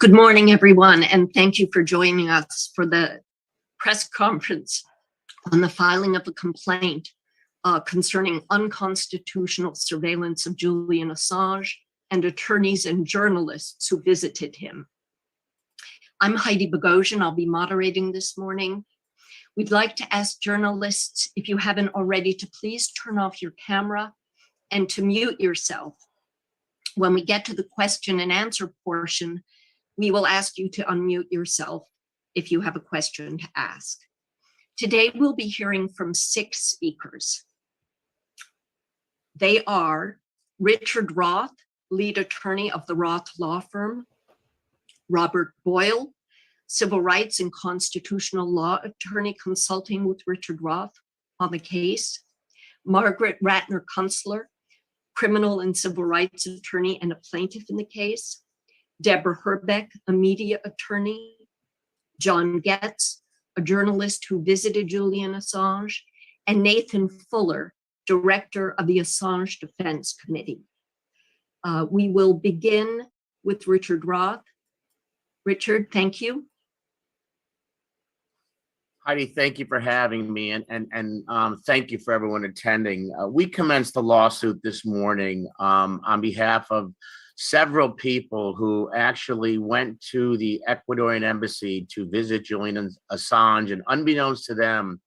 Good morning, everyone, and thank you for joining us for the press conference on the filing of a complaint concerning unconstitutional surveillance of Julian Assange and attorneys and journalists who visited him. I'm Heidi Bogosian. I'll be moderating this morning. We'd like to ask journalists, if you haven't already, to please turn off your camera and to mute yourself. When we get to the question and answer portion, we will ask you to unmute yourself if you have a question to ask. Today, we'll be hearing from 6 speakers. They are Richard Roth, lead attorney of the Roth law firm; Robert Boyle, civil rights and constitutional law attorney consulting with Richard Roth on the case; Margaret Ratner-Kunstler, criminal and civil rights attorney and a plaintiff in the case; Deborah Herbeck, a media attorney; John Getz, a journalist who visited Julian Assange; and Nathan Fuller, director of the Assange Defense Committee. We will begin with Richard Roth. Richard, thank you. Heidi, thank you for having me, and thank you for everyone attending. We commenced a lawsuit this morning on behalf of several people who actually went to the Ecuadorian embassy to visit Julian Assange, and unbeknownst to them,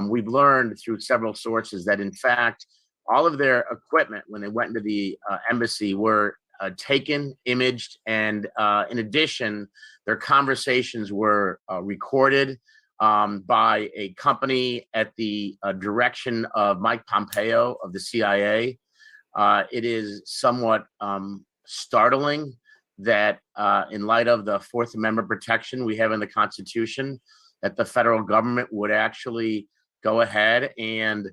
we've learned through several sources that in fact, all of their equipment when they went into the embassy were taken, imaged, and in addition, their conversations were recorded by a company at the direction of Mike Pompeo of the CIA. It is somewhat startling that in light of the Fourth Amendment protection we have in the Constitution, that the federal government would actually go ahead and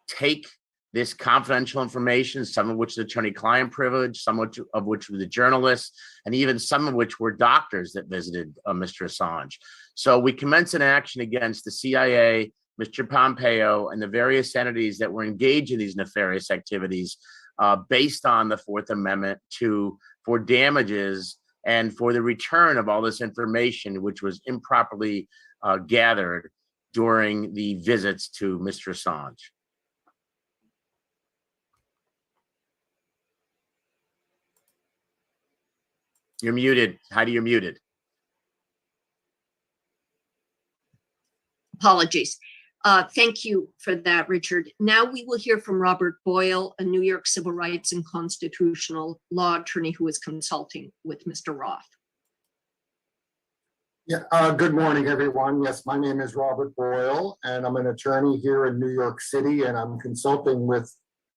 take this confidential information, some of which is attorney-client privilege, some of which were the journalists, and even some of which were doctors that visited Mr. Assange. So we commenced an action against the CIA, Mr. Pompeo, and the various entities that were engaged in these nefarious activities based on the Fourth Amendment for damages and for the return of all this information, which was improperly gathered during the visits to Mr. Assange. You're muted. Heidi, you're muted. Apologies. Thank you for that, Richard. Now we will hear from Robert Boyle, a New York civil rights and constitutional law attorney who is consulting with Mr. Roth. Yeah, good morning, everyone. Yes, my name is Robert Boyle, and I'm an attorney here in New York City, and I'm consulting with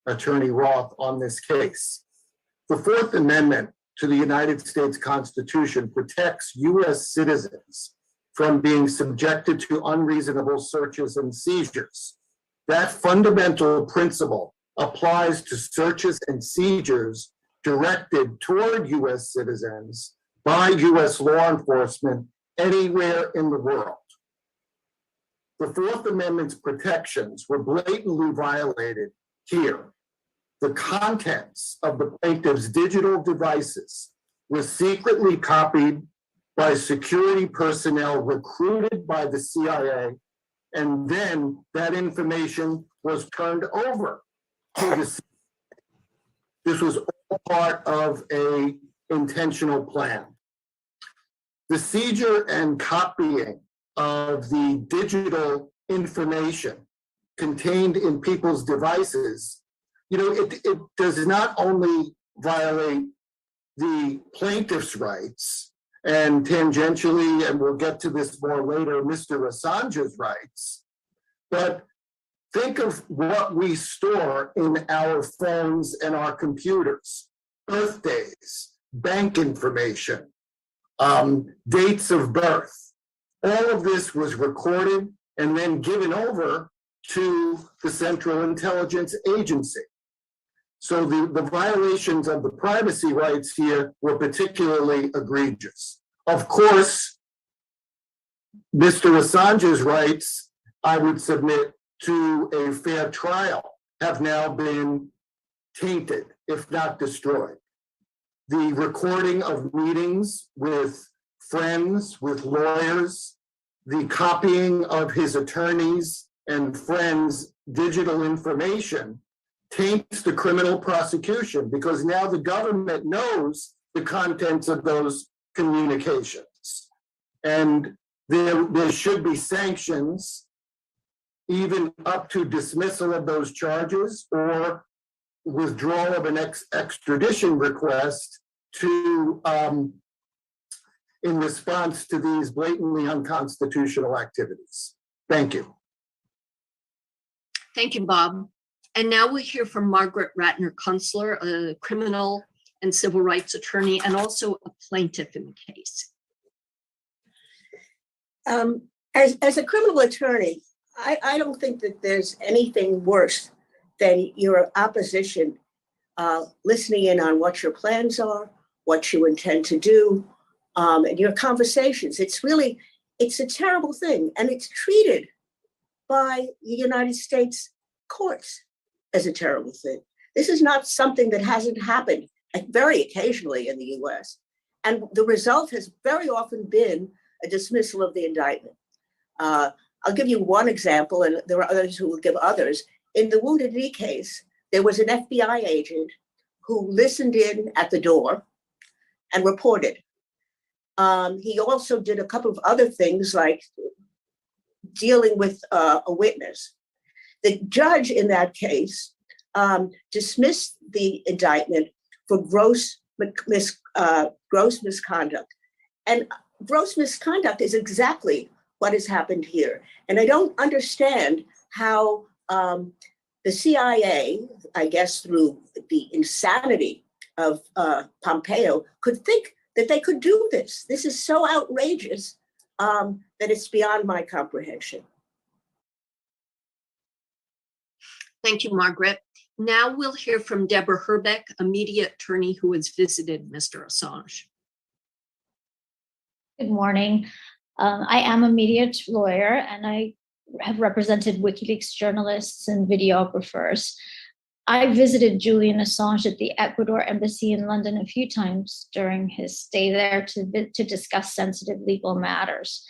Attorney Roth on this case. The Fourth Amendment to the United States Constitution protects U.S. citizens from being subjected to unreasonable searches and seizures. That fundamental principle applies to searches and seizures directed toward U.S. citizens by U.S. law enforcement anywhere in the world. The Fourth Amendment's protections were blatantly violated here. The contents of the plaintiff's digital devices were secretly copied by security personnel recruited by the CIA, and then that information was turned over to the CIA. This was all part of an intentional plan. The seizure and copying of the digital information contained in people's devices, it does not only violate the plaintiff's rights and tangentially, and we'll get to this more later, Mr. Assange's rights, but think of what we store in our phones and our computers: birthdays, bank information, dates of birth. All of this was recorded and then given over to the Central Intelligence Agency. So the violations of the privacy rights here were particularly egregious. Of course, Mr. Assange's rights, I would submit, to a fair trial have now been tainted, if not destroyed. the recording of meetings with friends, with lawyers, the copying of his attorneys and friends' digital information taints the criminal prosecution, because now the government knows the contents of those communications. And there should be sanctions, even up to dismissal of those charges or withdrawal of an extradition request to in response to these blatantly unconstitutional activities. Thank you. Thank you, Bob. And now we'll hear from Margaret Ratner-Kunstler, a criminal and civil rights attorney and also a plaintiff in the case. As a criminal attorney, I don't think that there's anything worse than your opposition listening in on what your plans are, what you intend to do, and your conversations. It's a terrible thing, and it's treated by the United States courts as a terrible thing. This is not something that hasn't happened very occasionally in the US. And the result has very often been a dismissal of the indictment. I'll give you one example, and there are others who will give others. In the Wounded Knee case, there was an FBI agent who listened in at the door and reported. He also did a couple of other things, like dealing with a witness. The judge in that case dismissed the indictment for gross misconduct. And gross misconduct is exactly what has happened here. And I don't understand how the CIA, I guess through the insanity of Pompeo, could think that they could do this. This is so outrageous that it's beyond my comprehension. Thank you, Margaret. Now we'll hear from Deborah Herbeck, a media attorney who has visited Mr. Assange. Good morning. I am a media lawyer, and I have represented WikiLeaks journalists and videographers. I visited Julian Assange at the Ecuador Embassy in London a few times during his stay there to discuss sensitive legal matters.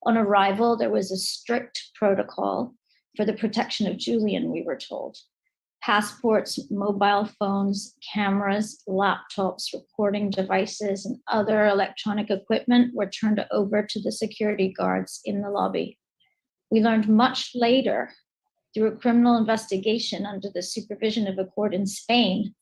On arrival, there was a strict protocol for the protection of Julian, we were told. Passports, mobile phones, cameras, laptops, recording devices, and other electronic equipment were turned over to the security guards in the lobby. We learned much later, through a criminal investigation under the supervision of a court in Spain,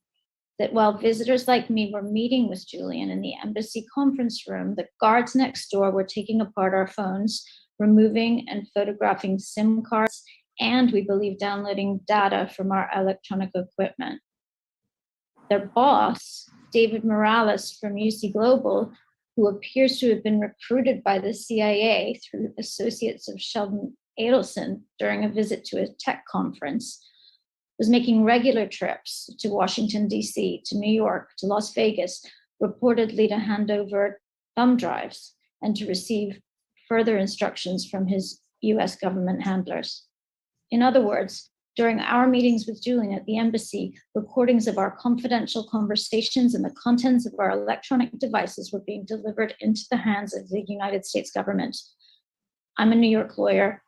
that while visitors like me were meeting with Julian in the embassy conference room, the guards next door were taking apart our phones, removing and photographing SIM cards, and we believe downloading data from our electronic equipment. Their boss, David Morales from UC Global, who appears to have been recruited by the CIA through associates of Sheldon Adelson during a visit to a tech conference, was making regular trips to Washington, D.C., to New York, to Las Vegas, reportedly to hand over thumb drives and to receive further instructions from his US government handlers. In other words, during our meetings with Julian at the embassy, recordings of our confidential conversations and the contents of our electronic devices were being delivered into the hands of the United States government. I'm a New York lawyer.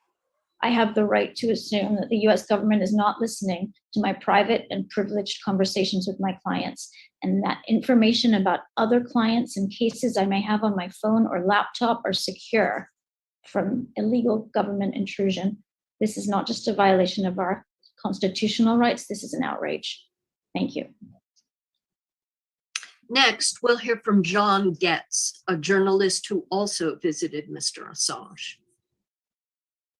I have the right to assume that the US government is not listening to my private and privileged conversations with my clients, and that information about other clients and cases I may have on my phone or laptop are secure from illegal government intrusion. This is not just a violation of our constitutional rights, this is an outrage. Thank you. Next, we'll hear from John Getz, a journalist who also visited Mr. Assange.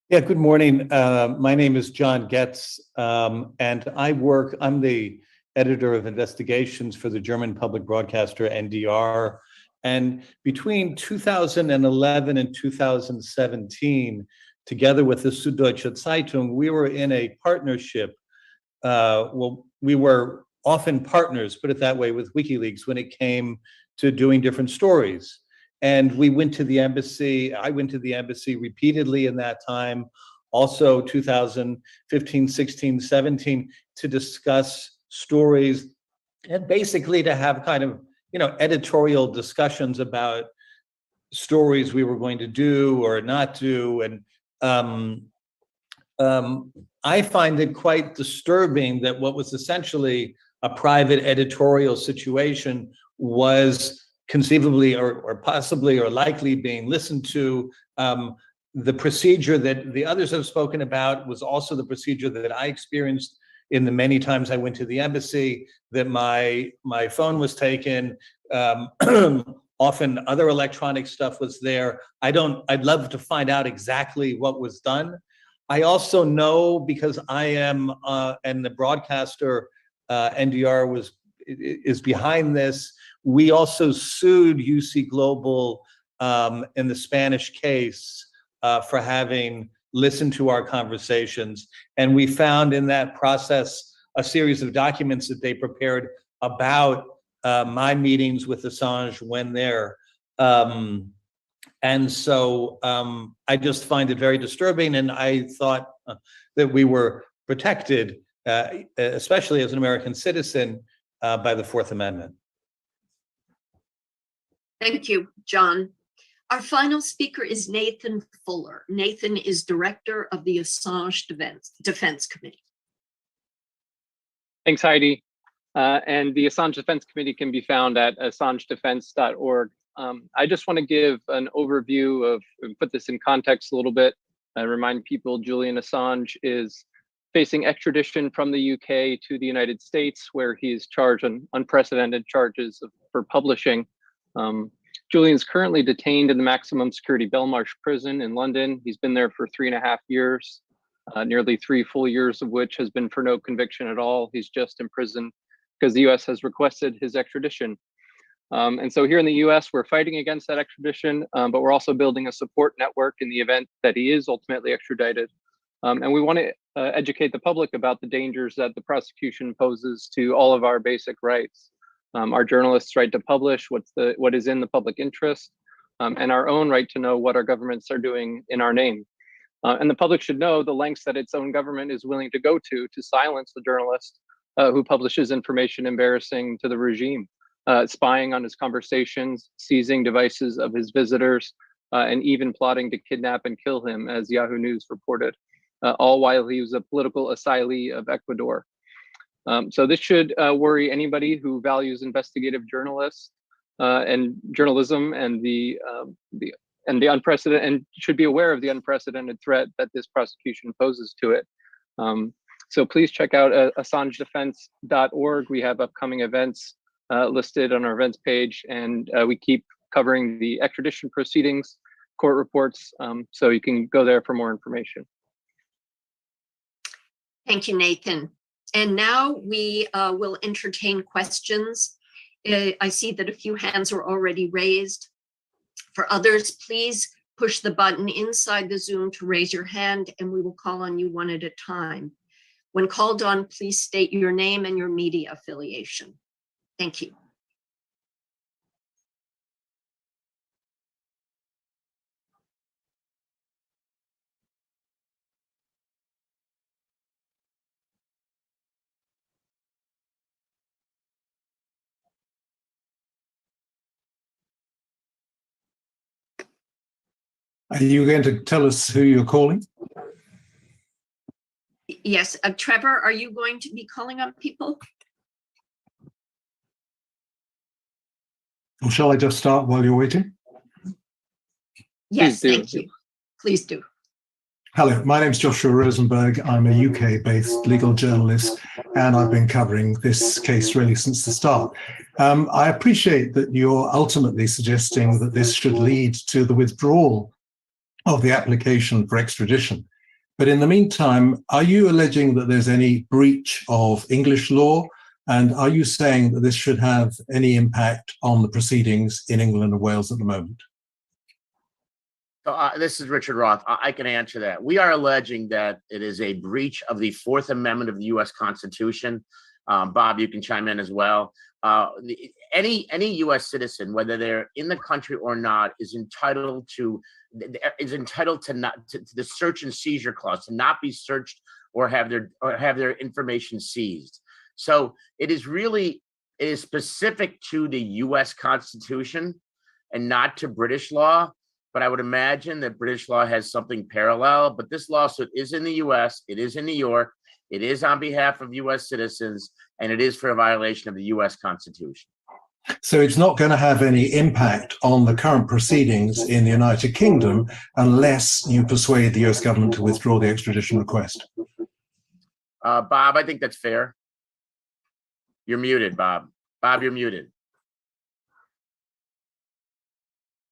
Yeah, good morning. My name is John Getz, and I'm the editor of investigations for the German public broadcaster NDR. And between 2011 and 2017, together with the Süddeutsche Zeitung, we were in a partnership. We were often partners, put it that way, with WikiLeaks when it came to doing different stories. And we went to the embassy. I went to the embassy repeatedly in that time, also 2015, 16, 17, to discuss stories and basically to have kind of editorial discussions about stories we were going to do or not do. And I find it quite disturbing that what was essentially a private editorial situation was conceivably or possibly or likely being listened to. The procedure that the others have spoken about was also the procedure that I experienced in the many times I went to the embassy, that my phone was taken. Often other electronic stuff was there. I'd love to find out exactly what was done. I also know, because I am, and the broadcaster, NDR is behind this. We also sued UC Global in the Spanish case for having listened to our conversations. And we found in that process a series of documents that they prepared about my meetings with Assange when there. And so I just find it very disturbing. And I thought that we were protected, especially as an American citizen, by the Fourth Amendment. Thank you, John. Our final speaker is Nathan Fuller. Nathan is director of the Assange Defense Committee. Thanks, Heidi. And the Assange Defense Committee can be found at assangedefense.org. I just want to give an overview of, put this in context a little bit, and remind people Julian Assange is facing extradition from the UK to the United States, where he is charged on unprecedented charges for publishing. Julian's currently detained in the maximum security Belmarsh prison in London. He's been there for 3.5 years, nearly 3 full years of which has been for no conviction at all. He's just imprisoned because the US has requested his extradition. And so here in the US, we're fighting against that extradition, but we're also building a support network in the event that he is ultimately extradited. And we want to educate the public about the dangers that the prosecution poses to all of our basic rights. Our journalists' right to publish what is in the public interest, and our own right to know what our governments are doing in our name. And the public should know the lengths that its own government is willing to go to silence the journalist who publishes information embarrassing to the regime, spying on his conversations, seizing devices of his visitors, and even plotting to kidnap and kill him, as Yahoo News reported, all while he was a political asylee of Ecuador. So this should worry anybody who values investigative journalists and journalism and the unprecedented, and should be aware of the unprecedented threat that this prosecution poses to it. So please check out assangedefense.org. We have upcoming events listed on our events page, and we keep covering the extradition proceedings, court reports, so you can go there for more information. Thank you, Nathan. And now we will entertain questions. I see that a few hands are already raised. For others, please push the button inside the Zoom to raise your hand, and we will call on you one at a time. When called on, please state your name and your media affiliation. Thank you. Are you going to tell us who you're calling? Yes, Trevor, are you going to be calling on people? Or shall I just start while you're waiting? Yes, thank you. Please do. Hello, my name is Joshua Rosenberg. I'm a UK-based legal journalist, and I've been covering this case really since the start. I appreciate that you're ultimately suggesting that this should lead to the withdrawal of the application for extradition. But in the meantime, are you alleging that there's any breach of English law? And are you saying that this should have any impact on the proceedings in England and Wales at the moment? So this is Richard Roth. I can answer that. We are alleging that it is a breach of the Fourth Amendment of the U.S. Constitution. Bob, you can chime in as well. Any U.S. citizen, whether they're in the country or not, is entitled to the search and seizure clause, to not be searched or have their information seized. So it is really it is specific to the US Constitution and not to British law. But I would imagine that British law has something parallel. But this lawsuit is in the US, it is in New York, it is on behalf of US citizens, and it is for a violation of the US Constitution. So it's not going to have any impact on the current proceedings in the United Kingdom unless you persuade the US government to withdraw the extradition request. Bob, I think that's fair. You're muted, Bob. Bob, you're muted.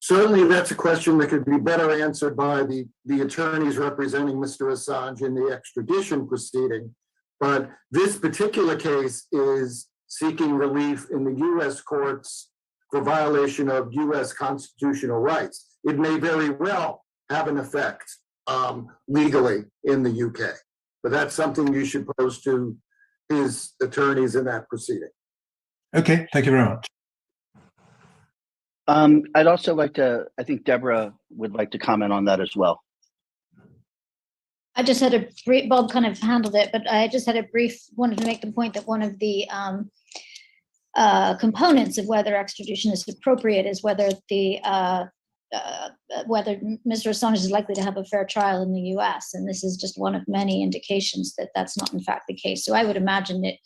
Certainly, that's a question that could be better answered by the attorneys representing Mr. Assange in the extradition proceeding. But this particular case is seeking relief in the US courts for violation of US constitutional rights. It may very well have an effect legally in the UK, but that's something you should pose to his attorneys in that proceeding. Okay, thank you very much. I'd also like to, I think Deborah would like to comment on that as well. I just had a brief, Bob kind of handled it, but I just had a brief, wanted to make the point that one of the components of whether extradition is appropriate is whether whether Mr. Assange is likely to have a fair trial in the US. And this is just one of many indications that that's not in fact the case. So I would imagine that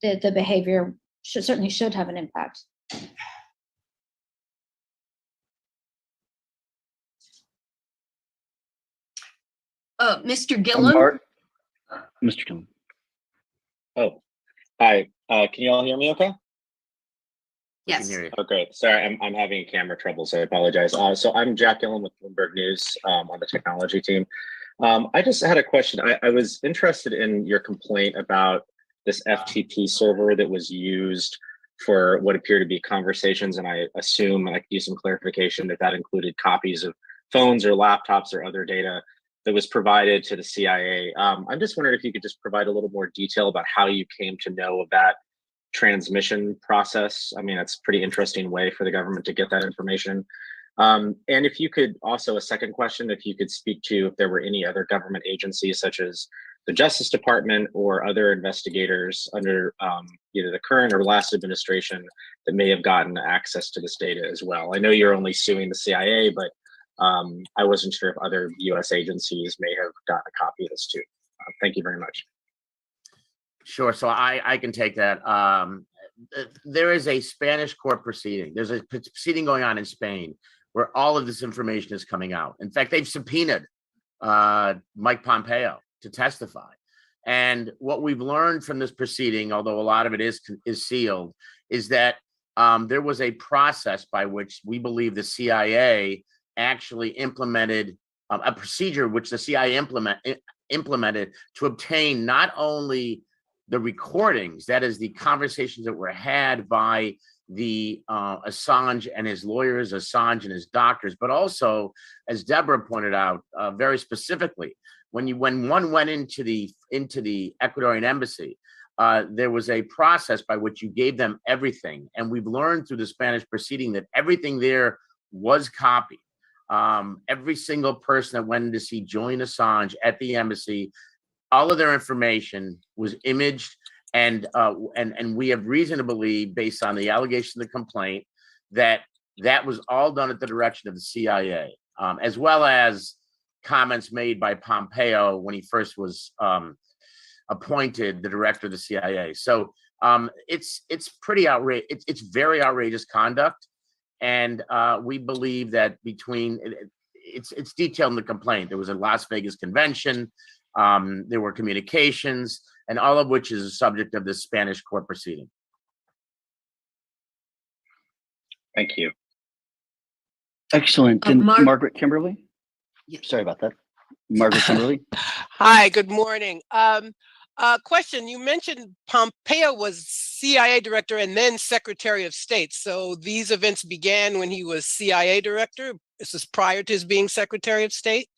the behavior certainly should have an impact. Mr. Gillen? Mr. Gillen. Oh, hi. Can you all hear me okay? Yes. Oh, great. Sorry, I'm having camera trouble, so I apologize. So I'm Jack Gillen with Bloomberg News on the technology team. I just had a question. I was interested in your complaint about this FTP server that was used for what appear to be conversations, and I assume I could use some clarification that that included copies of phones or laptops or other data that was provided to the CIA. I'm just wondering if you could just provide a little more detail about how you came to know of that transmission process. I mean, it's a pretty interesting way for the government to get that information. And if you could also, a second question, if you could speak to if there were any other government agencies such as the Justice Department or other investigators under either the current or last administration that may have gotten access to this data as well. I know you're only suing the CIA, but I wasn't sure if other US agencies may have gotten a copy of this too. Thank you very much. Sure. So I can take that. There is a Spanish court proceeding. There's a proceeding going on in Spain where all of this information is coming out. In fact, they've subpoenaed Mike Pompeo to testify. And what we've learned from this proceeding, although a lot of it is sealed, is that there was a process by which we believe the CIA actually implemented a procedure which the CIA implemented to obtain not only the recordings, that is the conversations that were had by the Assange and his lawyers, Assange and his doctors, but also, as Deborah pointed out, very specifically, when one went into the Ecuadorian embassy, there was a process by which you gave them everything, and we've learned through the Spanish proceeding that everything there was copied. Every single person that went in to see Julian Assange at the embassy, all of their information was imaged, and we have reason to believe, based on the allegation of the complaint, that that was all done at the direction of the CIA, as well as comments made by Pompeo when he first was appointed the director of the CIA. So it's pretty outrageous. It's very outrageous conduct, and we believe that it's detailed in the complaint. There was a Las Vegas convention. There were communications, and all of which is a subject of this Spanish court proceeding. Thank you. Excellent. And Margaret Kimberly? Yeah. Sorry about that. Margaret Kimberly? Hi, good morning. Question, you mentioned Pompeo was CIA director and then Secretary of State. So these events began when he was CIA director? This is prior to his being Secretary of State?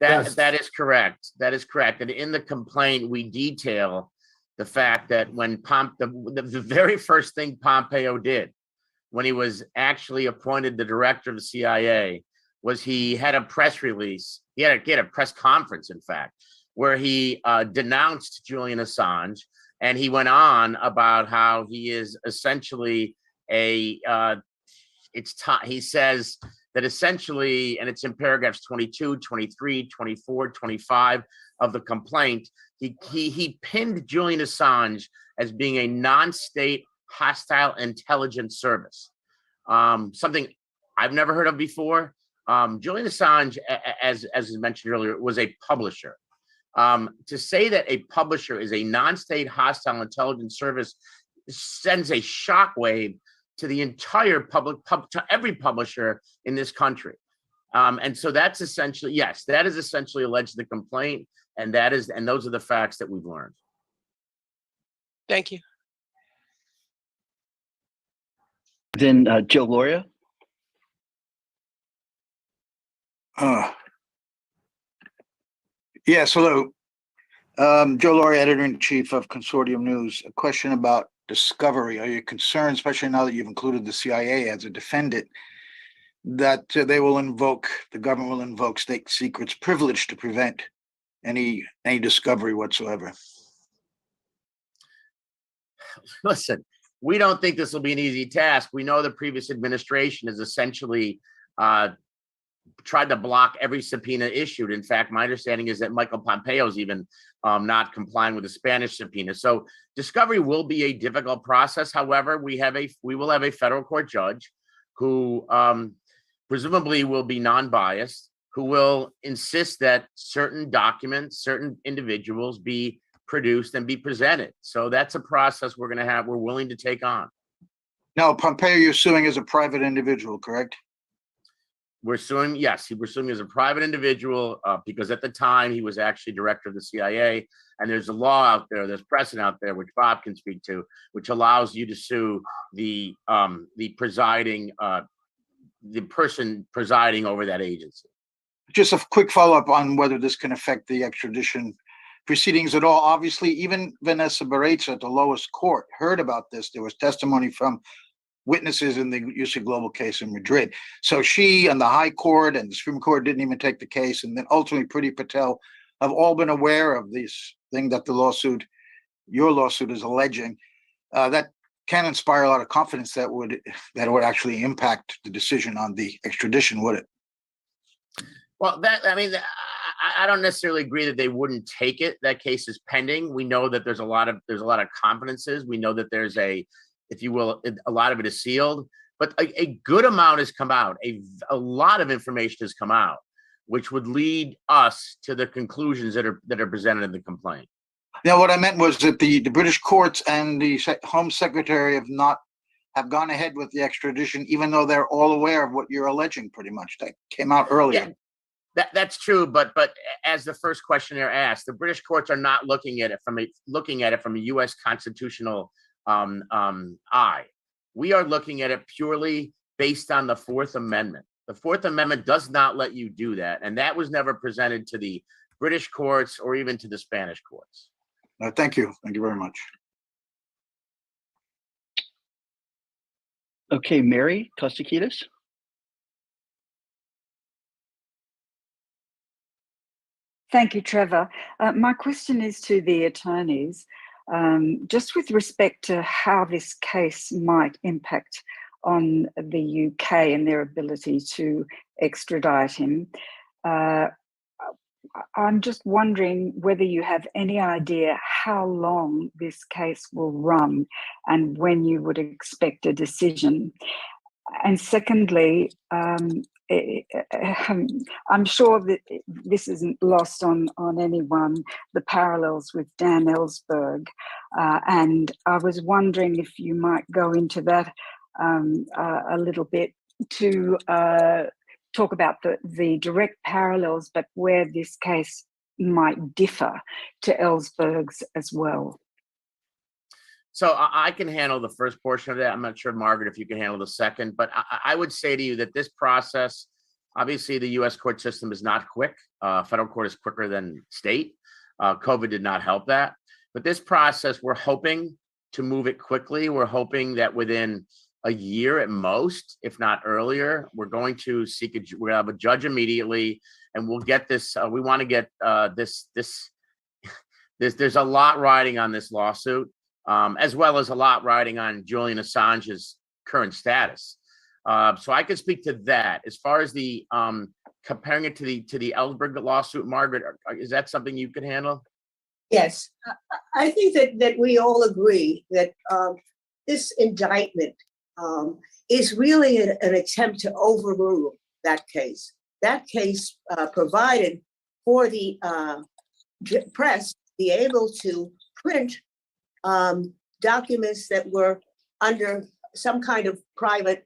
That is correct. That is correct. And in the complaint, we detail the fact that when the very first thing Pompeo did when he was actually appointed the director of the CIA was he had a press release. He had a press conference, in fact, where he denounced Julian Assange And he went on about how he is essentially a, he says that essentially, and it's in paragraphs 22, 23, 24, 25 of the complaint, he pinned Julian Assange as being a non-state hostile intelligence service. Something I've never heard of before. Julian Assange, as mentioned earlier, was a publisher. To say that a publisher is a non-state hostile intelligence service sends a shockwave to the entire to every publisher in this country. And so that's essentially, yes, that is essentially alleged the complaint, and those are the facts that we've learned. Thank you. Then Joe Loria. Yes, hello. Joe Loria, editor-in-chief of Consortium News. A question about discovery. Are you concerned, especially now that you've included the CIA as a defendant, that the government will invoke state secrets privilege to prevent any discovery whatsoever? Listen, we don't think this will be an easy task. We know the previous administration has essentially tried to block every subpoena issued. In fact, my understanding is that Michael Pompeo is even not complying with the Spanish subpoena. So discovery will be a difficult process. However, we will have a federal court judge who presumably will be non-biased, who will insist that certain documents, certain individuals be produced and be presented. So that's a process we're willing to take on. Now, Pompeo, you're suing as a private individual, correct? We're suing, yes, we're suing as a private individual because at the time he was actually director of the CIA. And there's a law out there, there's precedent out there, which Bob can speak to, which allows you to sue the person presiding over that agency. Just a quick follow-up on whether this can affect the extradition proceedings at all. Obviously, even Vanessa Barrecha at the lowest court heard about this. There was testimony from witnesses in the UC Global case in Madrid. So she and the High Court and the Supreme Court didn't even take the case. And then ultimately Priti Patel have all been aware of this thing that your lawsuit is alleging. That can inspire a lot of confidence that it would actually impact the decision on the extradition, would it? Well, I don't necessarily agree that they wouldn't take it. That case is pending. We know that there's a lot of confidences. We know that there's if you will, a lot of it is sealed, but a good amount has come out. A lot of information has come out, which would lead us to the conclusions that are presented in the complaint. Now, what I meant was that the British courts and the Home Secretary have gone ahead with the extradition, even though they're all aware of what you're alleging. Pretty much, that came out earlier. Yeah, that's true, but as the first questionnaire asked, the British courts are not looking at it from a U.S. constitutional eye. We are looking at it purely based on the Fourth Amendment. The Fourth Amendment does not let you do that, and that was never presented to the British courts or even to the Spanish courts. Thank you. Thank you very much. Okay, Mary Kostakidis. Thank you, Trevor. My question is to the attorneys, just with respect to how this case might impact on the UK and their ability to extradite him. I'm just wondering whether you have any idea how long this case will run and when you would expect a decision. And secondly, I'm sure that this isn't lost on anyone, the parallels with Dan Ellsberg. And I was wondering if you might go into that a little bit to talk about the direct parallels, but where this case might differ to Ellsberg's as well. So I can handle the first portion of that. I'm not sure, Margaret, if you can handle the second, but I would say to you that this process, obviously the US court system is not quick. Federal court is quicker than state. COVID did not help that. But this process, we're hoping to move it quickly. We're hoping that within a year at most, if not earlier, we're going to we'll have a judge immediately, and we'll get this. We want to get this. There's a lot riding on this lawsuit. as well as a lot riding on Julian Assange's current status. So I can speak to that. As far as the comparing it to the Ellsberg lawsuit, Margaret, is that something you could handle? Yes, I think that we all agree that this indictment is really an attempt to overrule that case. That case provided for the press to be able to print documents that were under some kind of private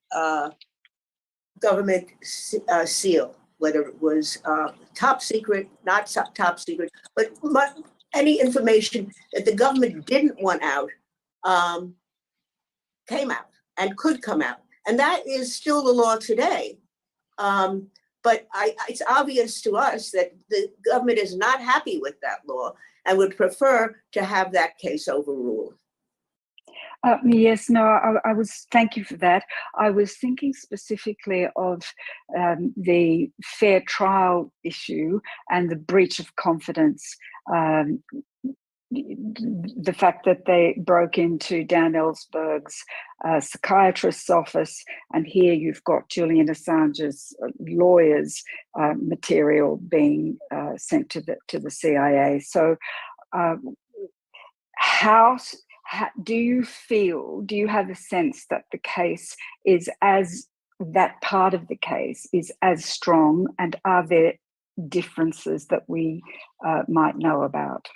government seal, whether it was top secret, not top secret, but any information that the government didn't want out came out and could come out. And that is still the law today. But it's obvious to us that the government is not happy with that law and would prefer to have that case overruled. Yes, no, thank you for that. I was thinking specifically of the fair trial issue and the breach of confidence. The fact that they broke into Dan Ellsberg's psychiatrist's office, and here you've got Julian Assange's lawyers' material being sent to the CIA. So, how do you have a sense that the case is that part of the case is as strong, and are there differences that we might know about?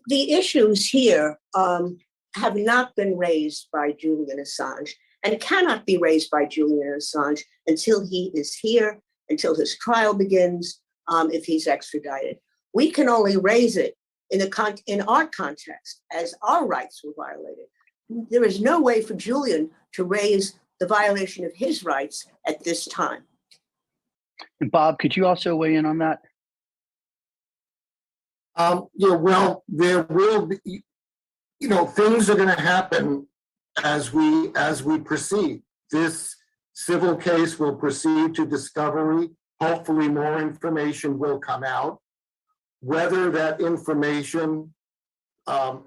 The issues here have not been raised by Julian Assange and cannot be raised by Julian Assange until he is here, until his trial begins, if he's extradited. We can only raise it in our context as our rights were violated. There is no way for Julian to raise the violation of his rights at this time. And Bob, could you also weigh in on that? Yeah, well, there will be, things are going to happen as we proceed. This civil case will proceed to discovery. Hopefully more information will come out. Whether that information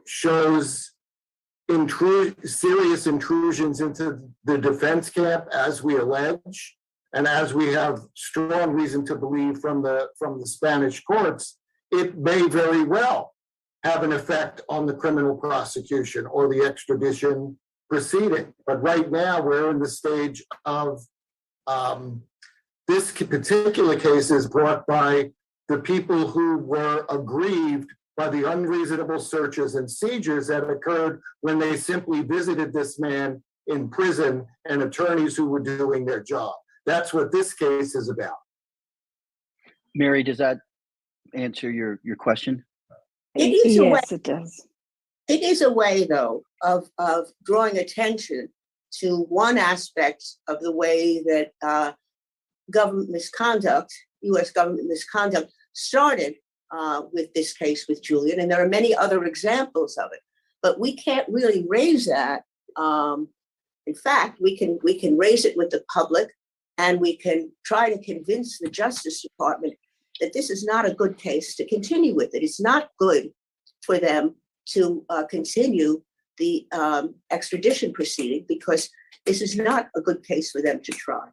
shows serious intrusions into the defense camp, as we allege, and as we have strong reason to believe from the Spanish courts, it may very well have an effect on the criminal prosecution or the extradition proceeding. But right now, we're in the stage of this particular case is brought by the people who were aggrieved by the unreasonable searches and seizures that occurred when they simply visited this man in prison and attorneys who were doing their job. That's what this case is about. Mary, does that answer your question? Yes, it does. It is a way, though, of drawing attention to one aspect of the way that government misconduct, U.S. government misconduct, started with this case with Julian, and there are many other examples of it. But we can't really raise that. In fact, we can raise it with the public, and we can try to convince the Justice Department that this is not a good case to continue with it. It's not good for them to continue the extradition proceeding, because this is not a good case for them to try.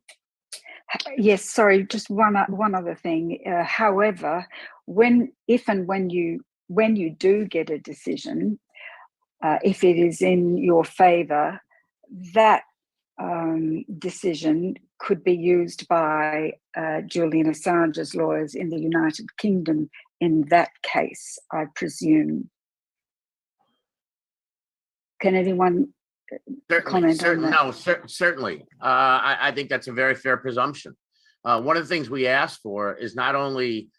Yes, sorry, just one other thing. However, when you do get a decision, if it is in your favor, that decision could be used by Julian Assange's lawyers in the United Kingdom in that case, I presume. Can anyone comment on that? No, certainly. I think that's a very fair presumption. One of the things we asked for is not only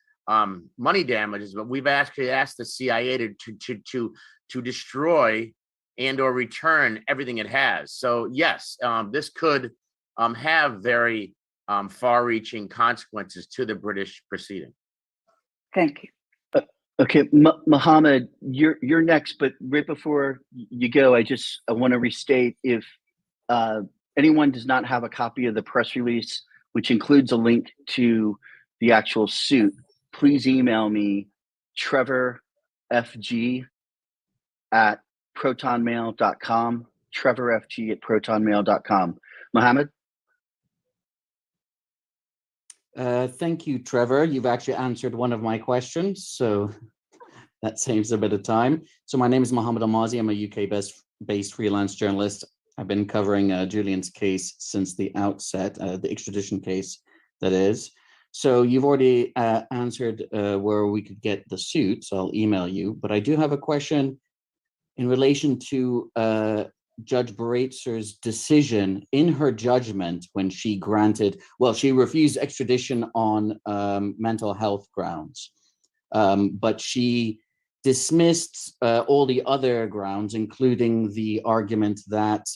money damages, but we've actually asked the CIA to destroy and or return everything it has. So yes, this could have very far-reaching consequences to the British proceeding. Thank you. Okay, Mohammed, you're next, but right before you go, I want to restate, if anyone does not have a copy of the press release, which includes a link to the actual suit, please email me, trevorfg at protonmail.com, trevorfg at protonmail.com. Mohammed? Thank you, Trevor. You've actually answered one of my questions, so that saves a bit of time. So my name is Mohammed Almazi. I'm a UK-based freelance journalist. I've been covering Julian's case since the outset, the extradition case, that is. So you've already answered where we could get the suit, so I'll email you. But I do have a question in relation to Judge Baraitser's decision in her judgment when she granted, well, she refused extradition on mental health grounds, but she dismissed all the other grounds, including the argument that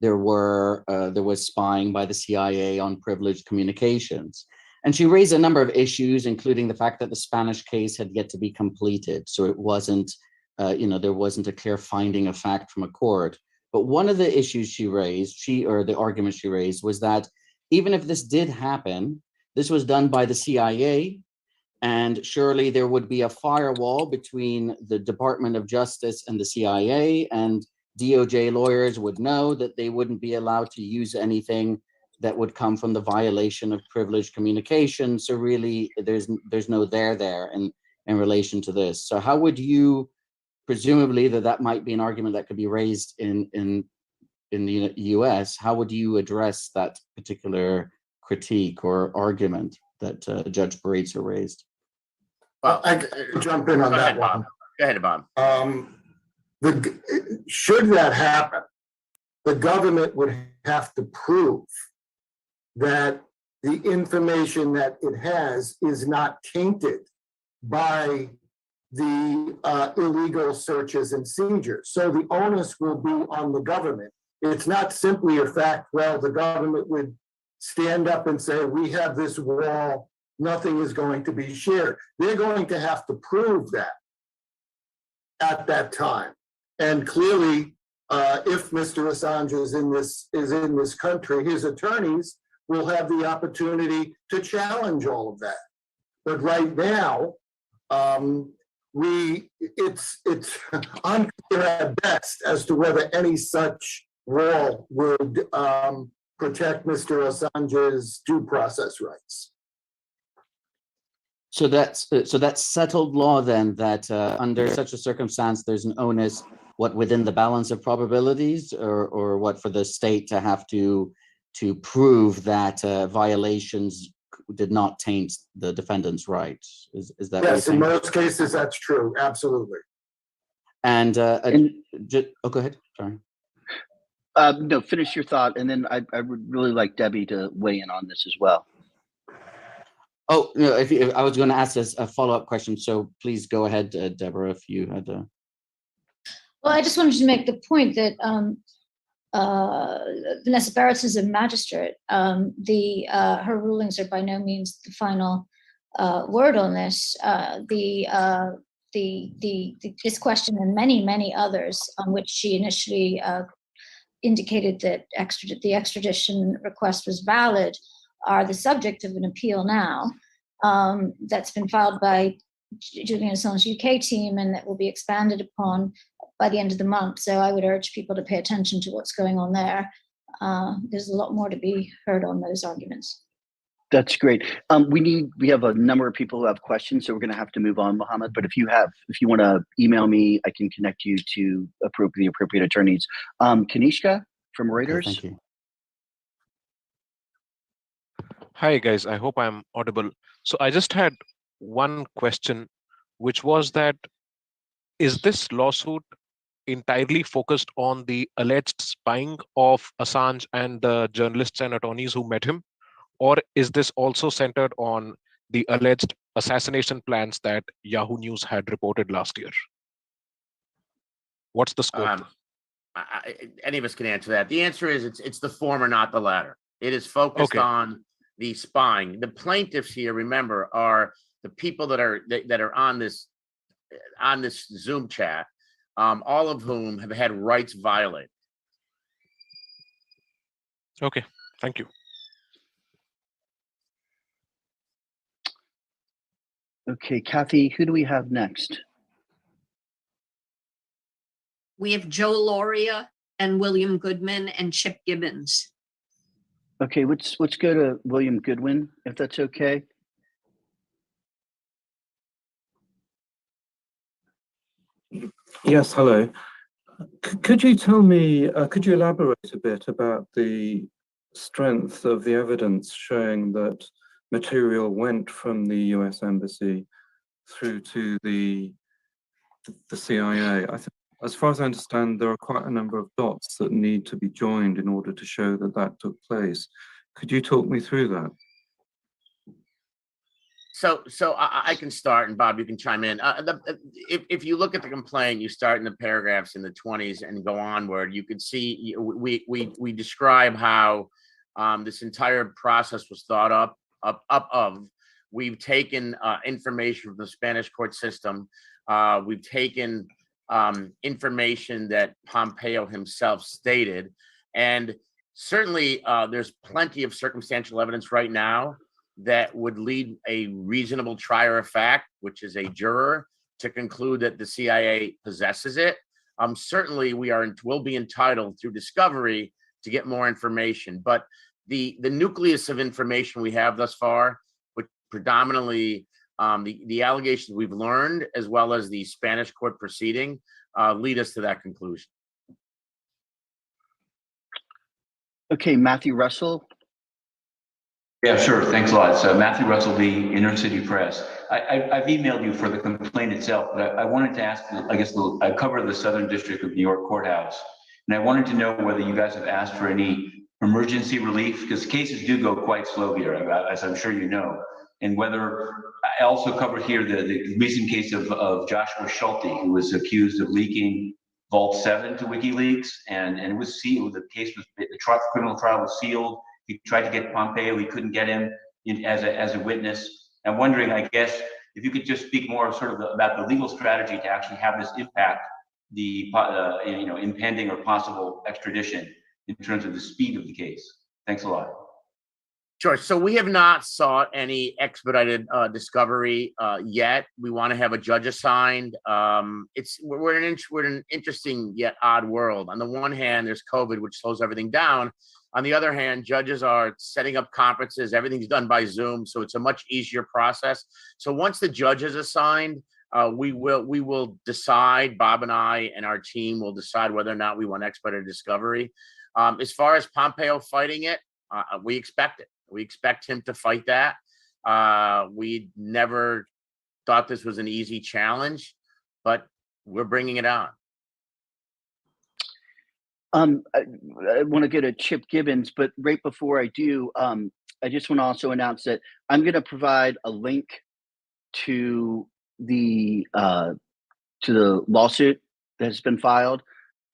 there was spying by the CIA on privileged communications. And she raised a number of issues, including the fact that the Spanish case had yet to be completed. So it wasn't, there wasn't a clear finding of fact from a court. But one of the issues she raised, or the argument she raised, was that even if this did happen, this was done by the CIA, and surely there would be a firewall between the Department of Justice and the CIA, and DOJ lawyers would know that they wouldn't be allowed to use anything that would come from the violation of privileged communication. So really, there's no there in relation to this. So how would you, presumably that might be an argument that could be raised in the US, how would you address that particular critique or argument that Judge Baraitser raised? Well, I can jump in on that one. Go ahead, Bob. Should that happen, the government would have to prove that the information that it has is not tainted by the illegal searches and seizures. So the onus will be on the government. It's not simply a fact, well, the government would stand up and say, we have this wall, nothing is going to be shared. They're going to have to prove that at that time. And clearly, if Mr. Assange is in this country, his attorneys will have the opportunity to challenge all of that. But right now, it's unclear at best as to whether any such wall would protect Mr. Assange's due process rights. So that's settled law then, that under such a circumstance, there's an onus, what, within the balance of probabilities, or what, for the state to have to prove that violations did not taint the defendant's rights? Is that yes? In most cases, that's true. Absolutely. And go ahead. Sorry. No, finish your thought, and then I would really like Debbie to weigh in on this as well. Oh, no, if I was going to ask a follow-up question, so please go ahead, Deborah, if you had a... Well, I just wanted to make the point that Vanessa Barrett is a magistrate. Her rulings are by no means the final word on this. This question and many others on which she initially indicated that the extradition request was valid are the subject of an appeal now that's been filed by Julian Assange's UK team, and that will be expanded upon by the end of the month. So I would urge people to pay attention to what's going on there. There's a lot more to be heard on those arguments. That's great. We have a number of people who have questions, so we're going to have to move on, Mohammed. But if you want to email me, I can connect you to the appropriate attorneys. Kanishka from Reuters. Okay, thank you. Hi guys, I hope I'm audible. So I just had one question, which was that, is this lawsuit entirely focused on the alleged spying of Assange and the journalists and attorneys who met him? Or is this also centered on the alleged assassination plans that Yahoo News had reported last year? What's the scope? Any of us can answer that. The answer is it's the former, not the latter. It is focused on the spying. The plaintiffs here, remember, are the people that are on this Zoom chat, all of whom have had rights violated. Okay, thank you. Okay, Kathy, who do we have next? We have Joe Loria and William Goodman and Chip Gibbons. Okay, let's go to William Goodwin, if that's okay. Yes, hello. Could you tell me, could you elaborate a bit about the strength of the evidence showing that material went from the US Embassy through to the CIA? I think, as far as I understand, there are quite a number of dots that need to be joined in order to show that that took place. Could you talk me through that? So I can start, and Bob, you can chime in. If you look at the complaint, you start in the paragraphs in the 20s and go onward. You can see we describe how this entire process was thought up of. We've taken information from the Spanish court system. We've taken information that Pompeo himself stated, and certainly there's plenty of circumstantial evidence right now that would lead a reasonable trier of fact, which is a juror, to conclude that the CIA possesses it. Certainly, will be entitled through discovery to get more information. But the nucleus of information we have thus far, which predominantly the allegations we've learned, as well as the Spanish court proceeding, lead us to that conclusion. Okay, Matthew Russell. Yeah, sure. Thanks a lot. So Matthew Russell, the Inner City Press. I've emailed you for the complaint itself, but I wanted to ask, I guess I cover the Southern District of New York Courthouse, and I wanted to know whether you guys have asked for any emergency relief, because cases do go quite slow here, as I'm sure you know, and whether I also cover here the recent case of Joshua Schulte, who was accused of leaking Vault 7 to WikiLeaks, and it was sealed. The case was, the criminal trial was sealed. He tried to get Pompeo, he couldn't get him in as a witness. I'm wondering, I guess, if you could just speak more sort of about the legal strategy to actually have this impact the impending or possible extradition in terms of the speed of the case. Thanks a lot. Sure. So we have not sought any expedited discovery yet. We want to have a judge assigned. We're in an interesting yet odd world. On the one hand, there's COVID, which slows everything down. On the other hand, judges are setting up conferences. Everything's done by Zoom, so it's a much easier process. So once the judge is assigned, we will decide. Bob and I and our team will decide whether or not we want expedited discovery. As far as Pompeo fighting it, we expect it. We expect him to fight that. We never thought this was an easy challenge, but we're bringing it on. I want to go to Chip Gibbons, but right before I do, I just want to also announce that I'm going to provide a link to the lawsuit that has been filed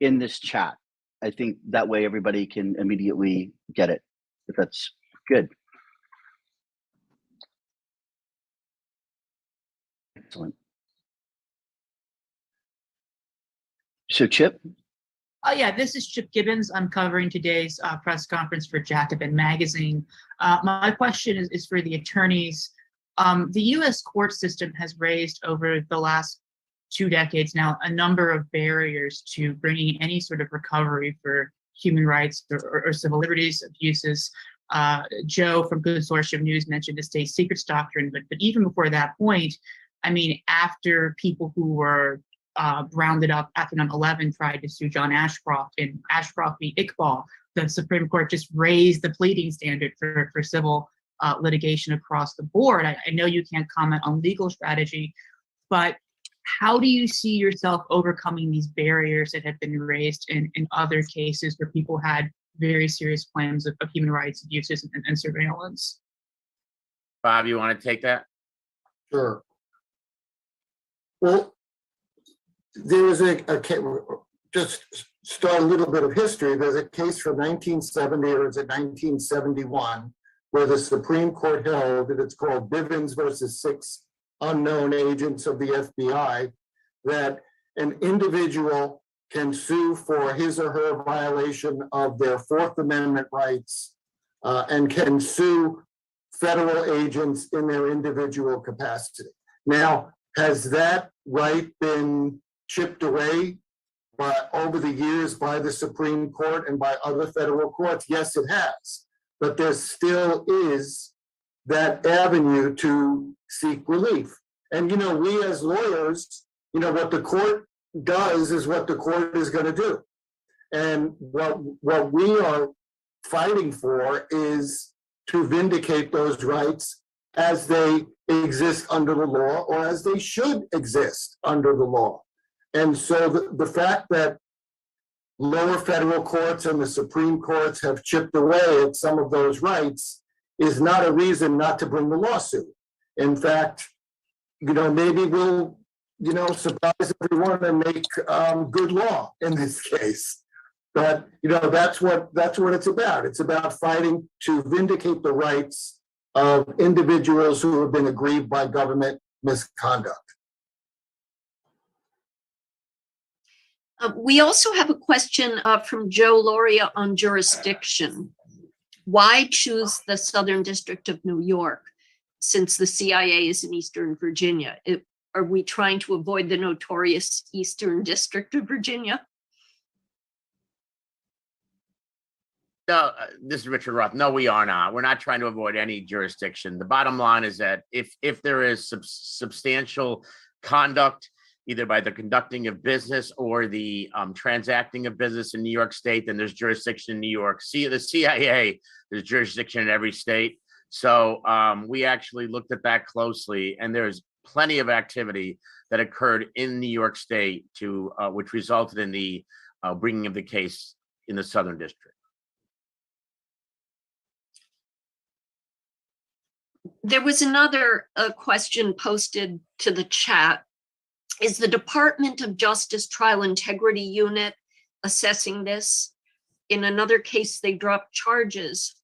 in this chat. I think that way everybody can immediately get it, if that's good. Excellent. So Chip? Oh yeah, this is Chip Gibbons. I'm covering today's press conference for Jacobin Magazine. My question is for the attorneys. The U.S. court system has raised over the last 2 decades now a number of barriers to bringing any sort of recovery for human rights or civil liberties abuses. Joe from Consortium News mentioned the state secrets doctrine, but even before that point, I mean, after people who were rounded up after 9/11 tried to sue John Ashcroft in Ashcroft v. Iqbal, the Supreme Court just raised the pleading standard for civil litigation across the board. I know you can't comment on legal strategy, but how do you see yourself overcoming these barriers that have been raised in other cases where people had very serious claims of human rights abuses and surveillance? Bob, you want to take that? Sure. Well, there was just start a little bit of history. There's a case from 1970, or is it 1971, where the Supreme Court held that it's called Bivens versus 6 unknown agents of the FBI, that an individual can sue for his or her violation of their Fourth Amendment rights and can sue federal agents in their individual capacity. Now, has that right been chipped away over the years by the Supreme Court and by other federal courts? Yes, it has. But there still is that avenue to seek relief. And, we as lawyers, what the court does is what the court is going to do. And what we are fighting for is to vindicate those rights as they exist under the law, or as they should exist under the law. And so the fact that lower federal courts and the Supreme Courts have chipped away at some of those rights is not a reason not to bring the lawsuit. In fact, maybe we'll, surprise everyone and make good law in this case. But, that's what it's about. It's about fighting to vindicate the rights of individuals who have been aggrieved by government misconduct. We also have a question from Joe Loria on jurisdiction. Why choose the Southern District of New York since the CIA is in Eastern Virginia? Are we trying to avoid the notorious Eastern District of Virginia? No, this is Richard Roth. No, we are not. We're not trying to avoid any jurisdiction. The bottom line is that if there is substantial conduct, either by the conducting of business or the transacting of business in New York State, then there's jurisdiction in New York. The CIA, there's jurisdiction in every state. So we actually looked at that closely, and there's plenty of activity that occurred in New York State which resulted in the bringing of the case in the Southern District. There was another question posted to the chat. Is the Department of Justice Trial Integrity Unit assessing this? In another case, they dropped charges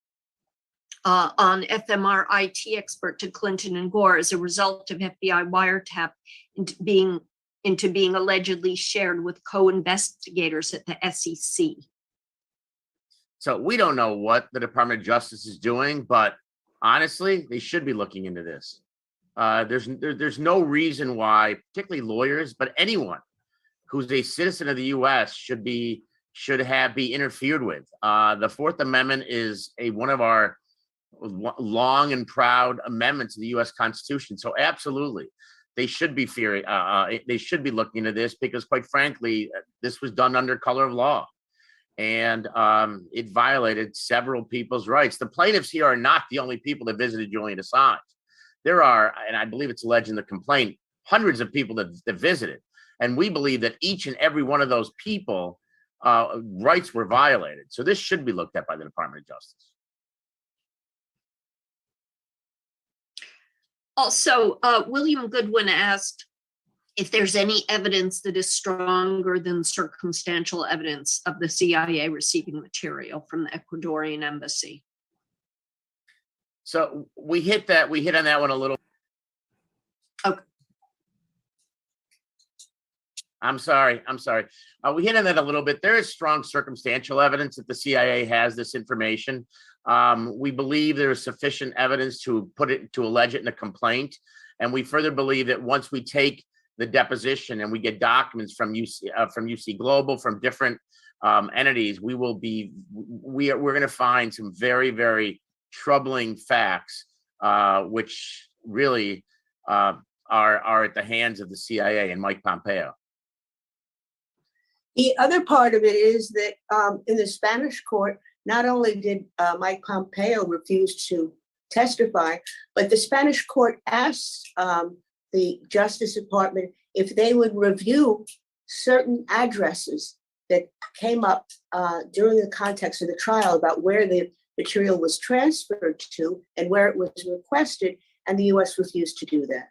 on FMR IT expert to Clinton and Gore as a result of FBI wiretap into being allegedly shared with co-investigators at the SEC. So we don't know what the Department of Justice is doing, but honestly, they should be looking into this. There's no reason why, particularly lawyers, but anyone who's a citizen of the U.S. should be interfered with. The Fourth Amendment is one of our long and proud amendments to the U.S. Constitution. So absolutely, they should be they should be looking into this because, quite frankly, this was done under color of law. And it violated several people's rights. The plaintiffs here are not the only people that visited Julian Assange. There are, and I believe it's alleged in the complaint, hundreds of people that visited. And we believe that each and every one of those people rights were violated. So this should be looked at by the Department of Justice. Also, William Goodwin asked if there's any evidence that is stronger than circumstantial evidence of the CIA receiving material from the Ecuadorian embassy. So we hit on that one a little. Okay. I'm sorry. We hit on that a little bit. There is strong circumstantial evidence that the CIA has this information. We believe there is sufficient evidence to allege it in a complaint. And we further believe that once we take the deposition and we get documents from UC Global, from different entities, we're going to find some very, very troubling facts, which really are at the hands of the CIA and Mike Pompeo. The other part of it is that in the Spanish court, not only did Mike Pompeo refuse to testify, but the Spanish court asked the Justice Department if they would review certain addresses that came up during the context of the trial about where the material was transferred to and where it was requested, and the US refused to do that.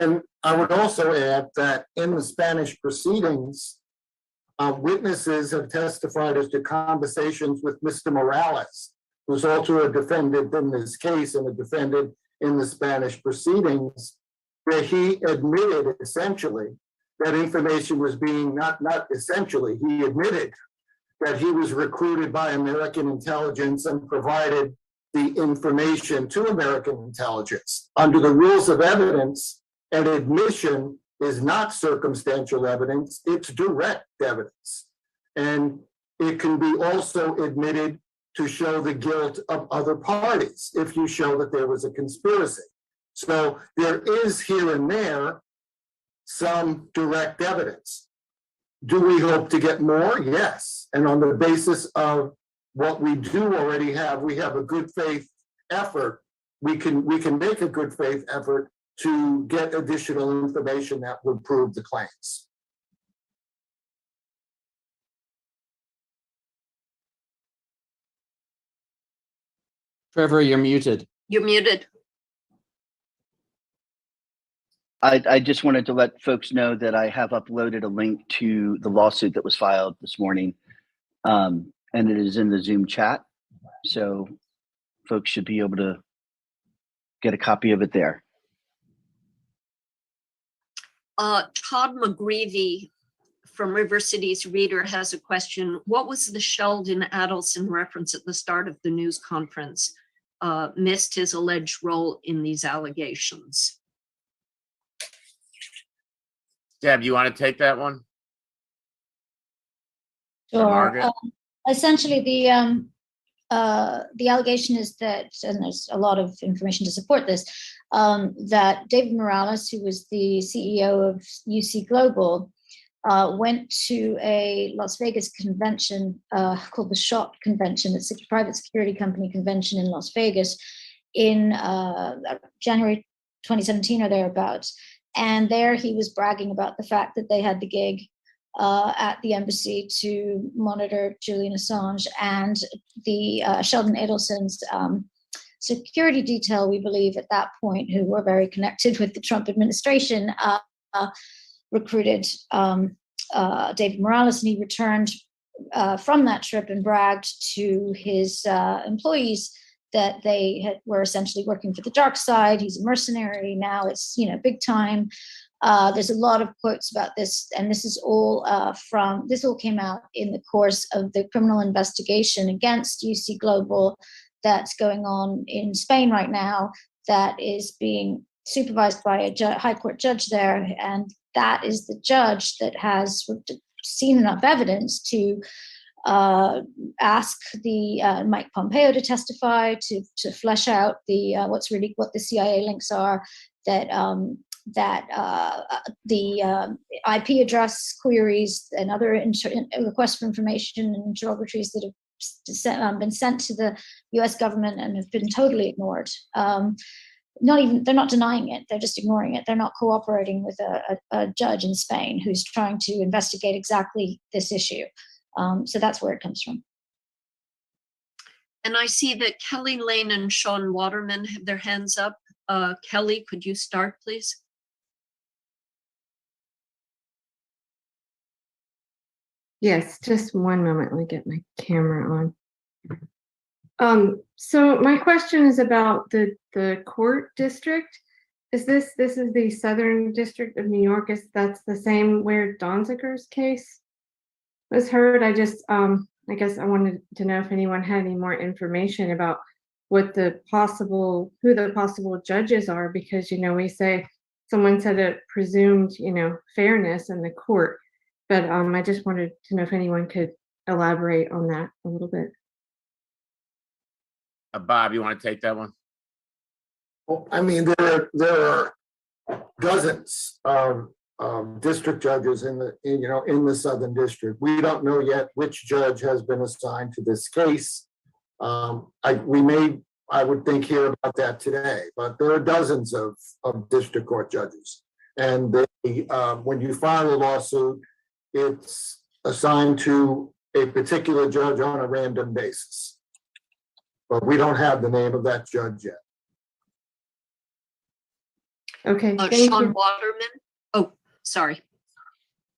And I would also add that in the Spanish proceedings, witnesses have testified as to conversations with Mr. Morales, who's also a defendant in this case and a defendant in the Spanish proceedings, where he admitted essentially that information was being, not essentially, he admitted that he was recruited by American intelligence and provided the information to American intelligence. Under the rules of evidence, an admission is not circumstantial evidence, it's direct evidence. And it can be also admitted to show the guilt of other parties if you show that there was a conspiracy. So there is here and there some direct evidence. Do we hope to get more? Yes. And on the basis of what we do already have, we have a good faith effort. We can make a good faith effort to get additional information that would prove the claims. Trevor, you're muted. You're muted. I just wanted to let folks know that I have uploaded a link to the lawsuit that was filed this morning, and it is in the Zoom chat. So folks should be able to get a copy of it there. Todd McGreevy from River City's Reader has a question. What was the Sheldon Adelson reference at the start of the news conference? Missed his alleged role in these allegations. Deb, you want to take that one? Sure. Margaret? Essentially, the allegation is that, and there's a lot of information to support this, that David Morales, who was the CEO of UC Global, went to a Las Vegas convention called the SHOT Convention, it's a private security company convention in Las Vegas in January 2017 or thereabouts. And there he was bragging about the fact that they had the gig at the embassy to monitor Julian Assange, and the Sheldon Adelson's security detail, we believe at that point, who were very connected with the Trump administration, recruited David Morales, and he returned from that trip and bragged to his employees that they were essentially working for the dark side. He's a mercenary now. It's, big time. There's a lot of quotes about this, and this is all this all came out in the course of the criminal investigation against UC Global that's going on in Spain right now, that is being supervised by a high court judge there, and that is the judge that has seen enough evidence to ask the Mike Pompeo to testify, to flesh out what the CIA links are, that the IP address queries and other requests for information and interrogatories that have been sent to the U.S. government and have been totally ignored. They're not denying it, they're just ignoring it. They're not cooperating with a judge in Spain who's trying to investigate exactly this issue. So that's where it comes from. And I see that Kelly Lane and Sean Waterman have their hands up. Kelly, could you start, please? Yes, just one moment. Let me get my camera on. So my question is about the court district. This is the Southern District of New York? That's the same where Donziger's case was heard? I guess I wanted to know if anyone had any more information about who the possible judges are, because we say someone said it presumed fairness in the court, but I just wanted to know if anyone could elaborate on that a little bit. Bob, you want to take that one? Well, I mean, there are dozens of district judges in the Southern District. We don't know yet which judge has been assigned to this case. I would think, hear about that today, but there are dozens of district court judges. And when you file a lawsuit, it's assigned to a particular judge on a random basis. But we don't have the name of that judge yet. Okay, Sean Waterman. Oh, sorry.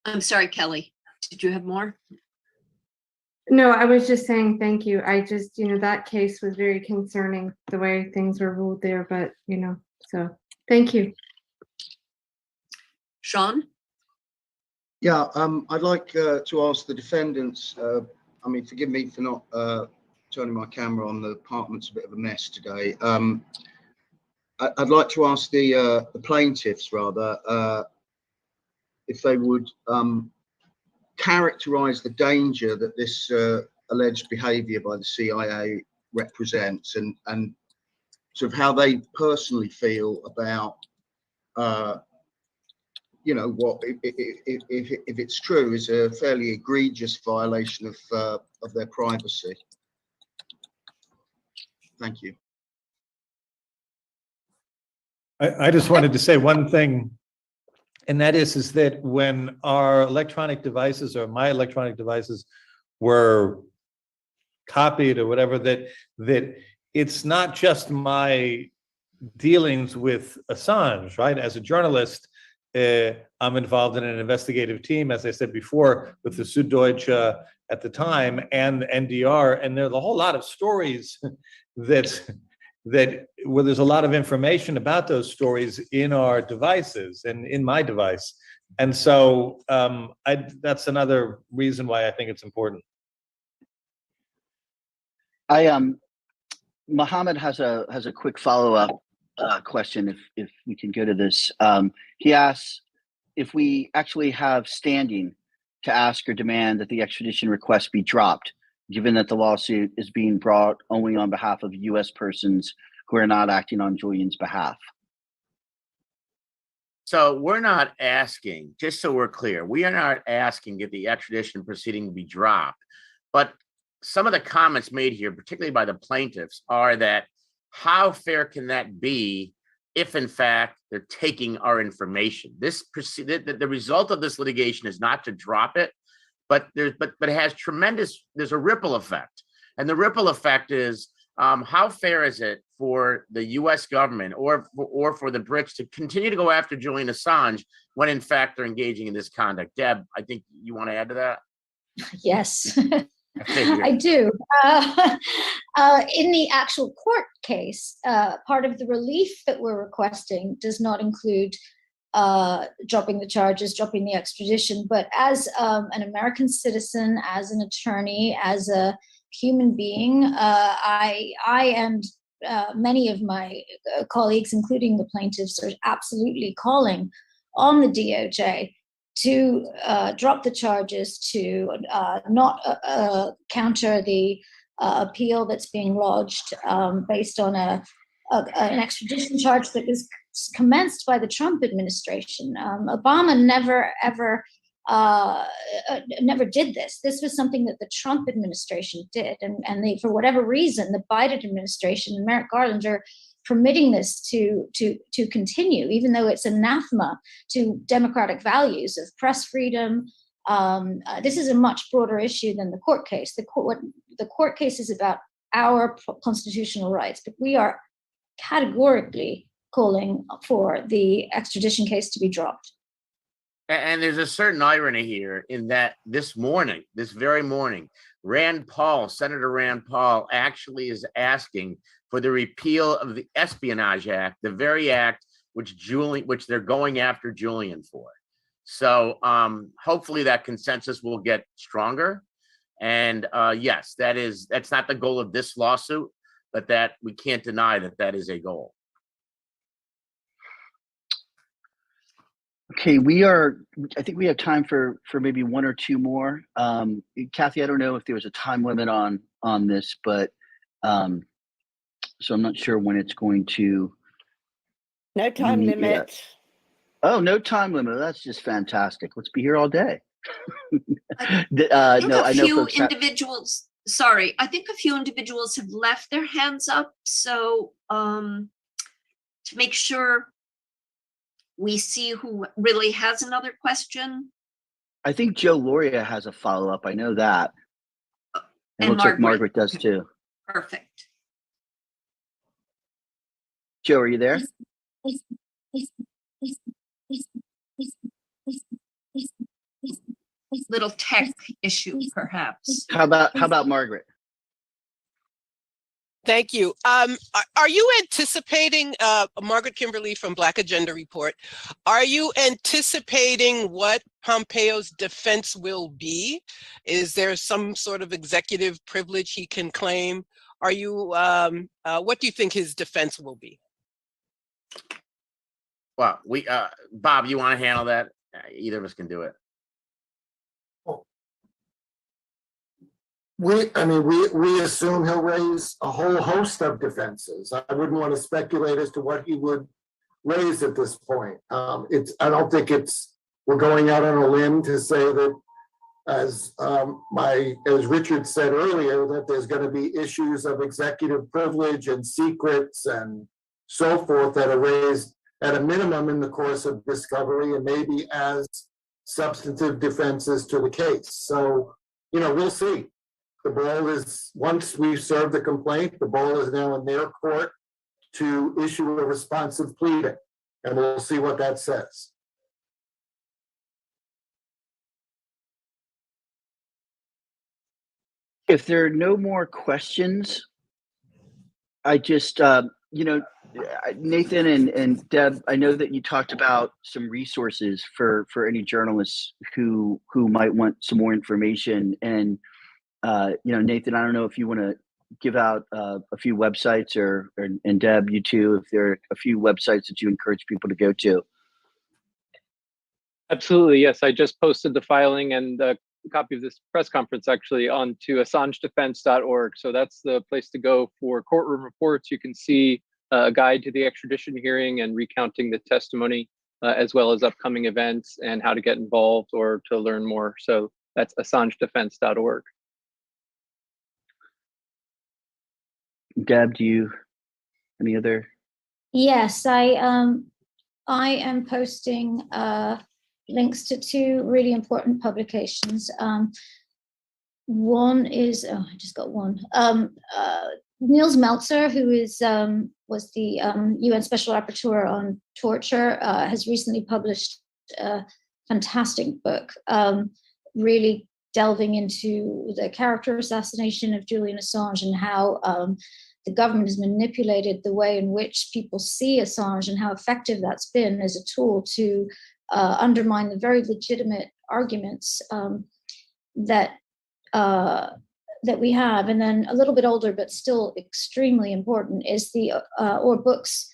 I'm sorry, Kelly. Did you have more? No, I was just saying thank you. I just, that case was very concerning, the way things were ruled there, but, so thank you. Sean? Yeah, I'd like to ask the defendants, forgive me for not turning my camera on, the apartment's a bit of a mess today. I'd like to ask the plaintiffs, rather, if they would characterize the danger that this alleged behavior by the CIA represents, and sort of how they personally feel about what if it's true is a fairly egregious violation of their privacy. Thank you. I just wanted to say one thing, and that is that when our electronic devices or my electronic devices were copied or whatever, that it's not just my dealings with Assange, right? As a journalist, I'm involved in an investigative team, as I said before, with the Süddeutsche at the time and NDR, and there's a whole lot of stories that where there's a lot of information about those stories in our devices and in my device. And so that's another reason why I think it's important. Mohammed has a quick follow-up question, if we can go to this. He asks if we actually have standing to ask or demand that the extradition request be dropped, given that the lawsuit is being brought only on behalf of U.S. persons who are not acting on Julian's behalf. So we're not asking, just so we're clear, we are not asking if the extradition proceeding be dropped, but some of the comments made here, particularly by the plaintiffs, are that how fair can that be if in fact they're taking our information? The result of this litigation is not to drop it, but it has there's a ripple effect. And the ripple effect is how fair is it for the US government or for the Brits to continue to go after Julian Assange when in fact they're engaging in this conduct? Deb, I think you want to add to that? Yes. I do. In the actual court case, part of the relief that we're requesting does not include dropping the charges, dropping the extradition, but as an American citizen, as an attorney, as a human being, I and many of my colleagues, including the plaintiffs, are absolutely calling on the DOJ to drop the charges, to not counter the appeal that's being lodged based on an extradition charge that was commenced by the Trump administration. Obama never, ever never did this. This was something that the Trump administration did. And they, for whatever reason, the Biden administration and Merrick Garland are permitting this to continue, even though it's anathema to democratic values of press freedom. This is a much broader issue than the court case. The court case is about our constitutional rights, but we are categorically calling for the extradition case to be dropped. And there's a certain irony here in that this very morning, Senator Rand Paul actually is asking for the repeal of the Espionage Act, the very act which they're going after Julian for. So hopefully that consensus will get stronger. And yes, that's not the goal of this lawsuit, but that we can't deny that is a goal. Okay, I think we have time for maybe one or two more. Kathy, I don't know if there was a time limit on this, but so I'm not sure when it's going to. No time limit. Oh, no time limit. That's just fantastic. Let's be here all day. I think a few individuals have left their hands up. So to make sure we see who really has another question. I think Joe Loria has a follow-up. I know that. And looks Margaret. like Margaret does too. Perfect. Joe, are you there? Little tech issue, perhaps. How about Margaret? Thank you. Are you anticipating, Margaret Kimberly from Black Agenda Report, are you anticipating what Pompeo's defense will be? Is there some sort of executive privilege he can claim? Are you, what do you think his defense will be? Well, Bob, you want to handle that? either of us can do it. We assume he'll raise a whole host of defenses. I wouldn't want to speculate as to what he would raise at this point. I don't think we're going out on a limb to say that, as Richard said earlier, that there's going to be issues of executive privilege and secrets and so forth that are raised at a minimum in the course of discovery and maybe as substantive defenses to the case. So, we'll see. The ball is, once we've served the complaint, the ball is now in their court to issue a responsive pleading, and we'll see what that says. If there are no more questions, I just, Nathan and Deb, I know that you talked about some resources for any journalists who might want some more information. And, Nathan, I don't know if you want to give out a few websites and Deb, you too, if there are a few websites that you encourage people to go to. Absolutely, yes. I just posted the filing and a copy of this press conference actually onto AssangeDefense.org. So that's the place to go for courtroom reports. You can see a guide to the extradition hearing and recounting the testimony, as well as upcoming events and how to get involved or to learn more. So that's AssangeDefense.org. Deb, any other? Yes, I am posting links to two really important publications. One is, I just got one. Niels Meltzer, who was the UN Special Rapporteur on Torture, has recently published a fantastic book, really delving into the character assassination of Julian Assange and how the government has manipulated the way in which people see Assange and how effective that's been as a tool to undermine the very legitimate arguments that we have. And then a little bit older, but still extremely important, is the Or Books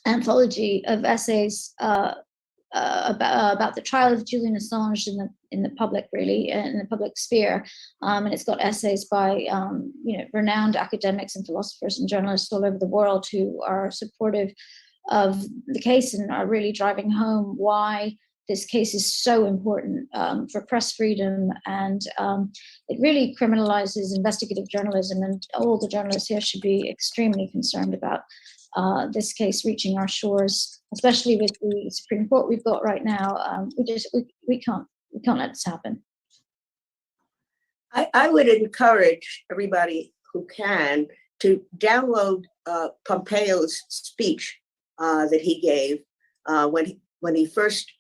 anthology of essays about the trial of Julian Assange in the public, really, in the public sphere, and it's got essays by renowned academics and philosophers and journalists all over the world who are supportive of the case and are really driving home why this case is so important for press freedom, and it really criminalizes investigative journalism, and all the journalists here should be extremely concerned about this case reaching our shores, especially with the Supreme Court we've got right now. We can't let this happen. I would encourage everybody who can to download Pompeo's speech that he gave when he first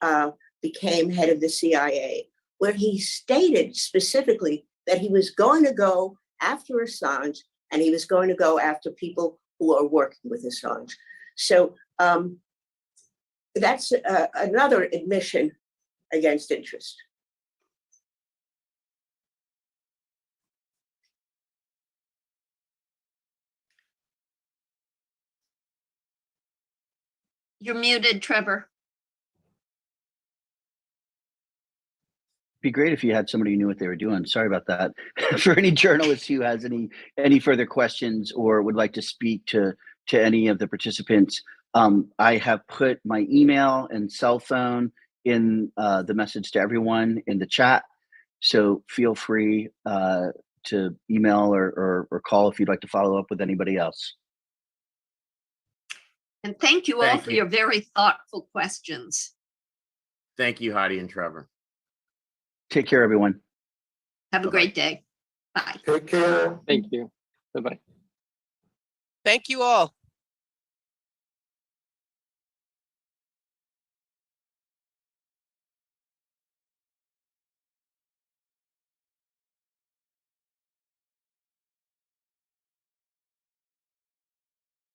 became head of the CIA, where he stated specifically that he was going to go after Assange and he was going to go after people who are working with Assange. So that's another admission against interest. You're muted, Trevor. Be great if you had somebody who knew what they were doing. Sorry about that. For any journalist who has any further questions or would like to speak to any of the participants, I have put my email and cell phone in the message to everyone in the chat. So feel free to email or call if you'd like to follow up with anybody else. And thank you all for your very thoughtful questions. Thank you, Heidi and Trevor. Take care, everyone. Have a great day. Bye. Take care. Thank you. Bye-bye. Thank you all.